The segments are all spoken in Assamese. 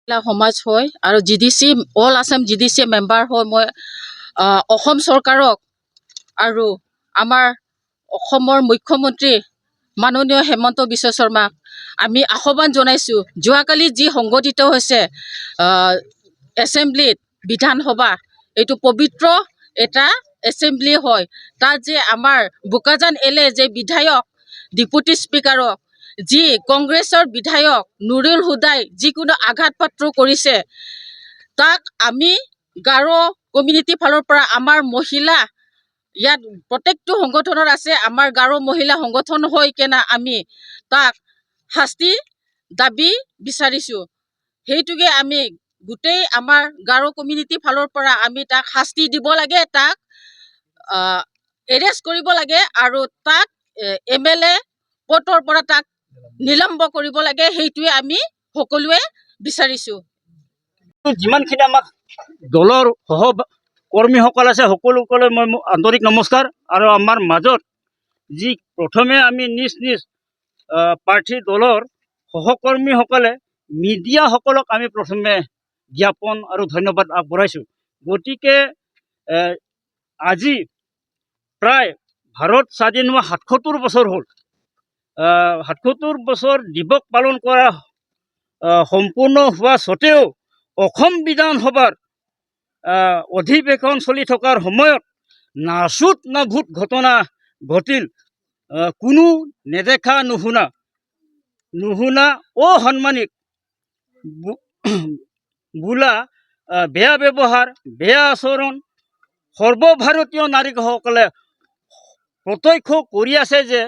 সমাজ হয় আৰু GDC all Assam GDC member হয় মই অসম চৰকাৰক আৰু আমাৰ অসমৰ মুখ্যমন্ত্ৰী মাননীয় হেমন্ত বিশ্ব শৰ্মাক আমি আহ্বান জনাইছোঁ। যোৱাকালি যি সংঘটিত হৈছে এছেম্বলিত বিধানসভা, এইটো পবিত্ৰ এটা এছেম্বলি হয়। তাত যে আমাৰ বোকাজান এলে যে বিধায়ক ডেপুটি স্পীকাৰক যি কংগ্ৰেছৰ বিধায়ক নুৰুল হুদাই যিকোনো আঘাতপাত্ৰ কৰিছে, তাক আমি গাৰো কমিউনিটিৰ ফালৰ পৰা আমাৰ মহিলা ইয়াত প্ৰত্যেকটো সংগঠনত আছে, আমাৰ গাৰো মহিলা সংগঠন হৈ কেনে আমি তাক শাস্তি দাবী বিচাৰিছোঁ। সেইটোকে আমি গোটেই আমাৰ গাৰো কমিউনিটিৰ ফালৰ পৰা আমি তাক শাস্তি দিব লাগে, তাক এৰেষ্ট কৰিব লাগে আৰু তাক MLA পদৰ পৰা তাক নিলম্ব কৰিব লাগে। সেইটোৱে আমি সকলোৱে বিচাৰিছোঁ। যিমানখিনি আমাক দলৰ সহকৰ্মীসকল আছে সকলোকলৈ মই আন্তৰিক নমস্কাৰ। আৰু আমাৰ মাজত যি প্ৰথমে আমি নিজ নিজ প্ৰাৰ্থী দলৰ সহকৰ্মীসকলে মিডিয়াসকলক আমি প্ৰথমে জ্ঞাপন আৰু ধন্যবাদ আগবঢ়াইছোঁ। গতিকে আজি প্ৰায় ভাৰত স্বাধীন হোৱা ৭৭ বছৰ হ'ল। ৭৭ বছৰ দিৱস পালন কৰা সম্পূৰ্ণ হোৱা স্বত্তেও অসম বিধানসভাৰ অধিৱেশন চলি থকাৰ সময়ত নাচুত নাভূত ঘটনা ঘটিল। কোনো নেদেখা নুশুনা অসান্মানিক বোলা বেয়া ব্যৱহাৰ, বেয়া আচৰণ সৰ্বভাৰতীয় নাগৰিকসকলে প্ৰত্যক্ষ কৰি আছে যে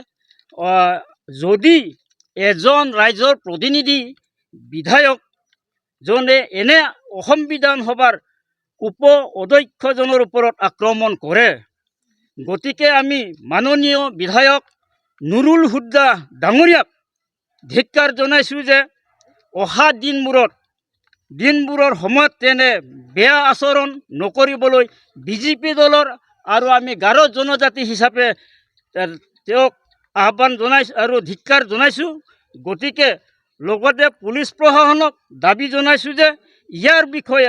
যদি এজন ৰাইজৰ প্ৰতিনিধি বিধায়কজনে এনে অসম বিধানসভাৰ উপ অধ্যক্ষজনৰ ওপৰত আক্ৰমণ কৰে, গতিকে আমি মাননীয় বিধায়ক নুৰুল হুদা ডাঙৰীয়াক ধিক্কাৰ জনাইছোঁ যে অহা দিনবোৰৰ সময়ত তেনে বেয়া আচৰণ নকৰিবলৈ বিজেপি দলৰ আৰু আমি গাৰো জনজাতি হিচাপে তেওঁক আহ্বান জনাইছোঁ আৰু ধিক্কাৰ জনাইছোঁ। গতিকে লগতে পুলিচ প্ৰশাসনক দাবী জনাইছোঁ যে ইয়াৰ বিষয়ে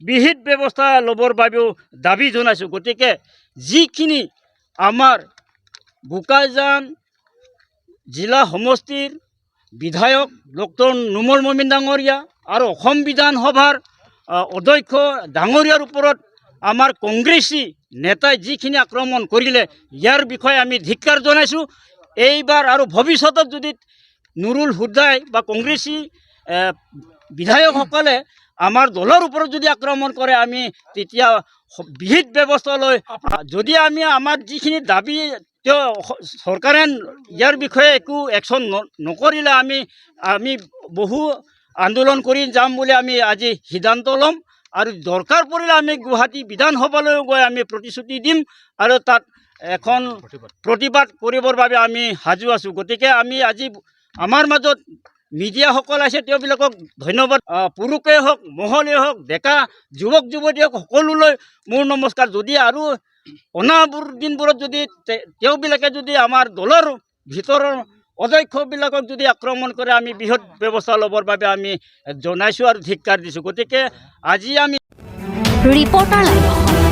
বিহিত ব্যৱস্থা ল'বৰ বাবেও দাবী জনাইছোঁ। গতিকে যিখিনি আমাৰ বোকাজান জিলা সমষ্টিৰ বিধায়ক ডক্টৰ নুমল মমিন ডাঙৰীয়া আৰু অসম বিধানসভাৰ অধ্যক্ষ ডাঙৰীয়াৰ ওপৰত আমাৰ কংগ্ৰেছী নেতাই যিখিনি আক্ৰমণ কৰিলে, ইয়াৰ বিষয়ে আমি ধিক্কাৰ জনাইছোঁ। এইবাৰ আৰু ভৱিষ্যতত যদি নুৰুল হুদাই বা কংগ্ৰেছী বিধায়কসকলে আমাৰ দলৰ ওপৰত যদি আক্ৰমণ কৰে, আমি তেতিয়া বিহিত ব্যৱস্থা লৈ যদি আমি আমাৰ যিখিনি দাবী তেওঁ চৰকাৰে ইয়াৰ বিষয়ে একো একশ্যন নকৰিলে আমি বহু আন্দোলন কৰি যাম বুলি আমি আজি সিদ্ধান্ত ল'ম। আৰু দৰকাৰ পৰিলে আমি গুৱাহাটী বিধানসভালৈ গৈ আমি প্ৰতিশ্ৰুতি দিম আৰু তাত এখন প্ৰতিবাদ কৰিবৰ বাবে আমি সাজু আছোঁ। গতিকে আমি আজি আমাৰ মাজত মিডিয়াসকল আছে, তেওঁবিলাকক ধন্যবাদ। পুৰুষেই হওক, মহলেই হওক, ডেকা যুৱক যুৱতী হওক, সকলোলৈ মোৰ নমস্কাৰ। যদি আৰু অনাবোৰ দিনবোৰত যদি তেওঁবিলাকে যদি আমাৰ দলৰ ভিতৰৰ অধ্যক্ষবিলাকক যদি আক্ৰমণ কৰে, আমি বৃহৎ ব্যৱস্থা ল'বৰ বাবে আমি জনাইছোঁ আৰু ধিক্কাৰ দিছোঁ। গতিকে আজি আমি ৰিপৰ্টাৰ লাইভ।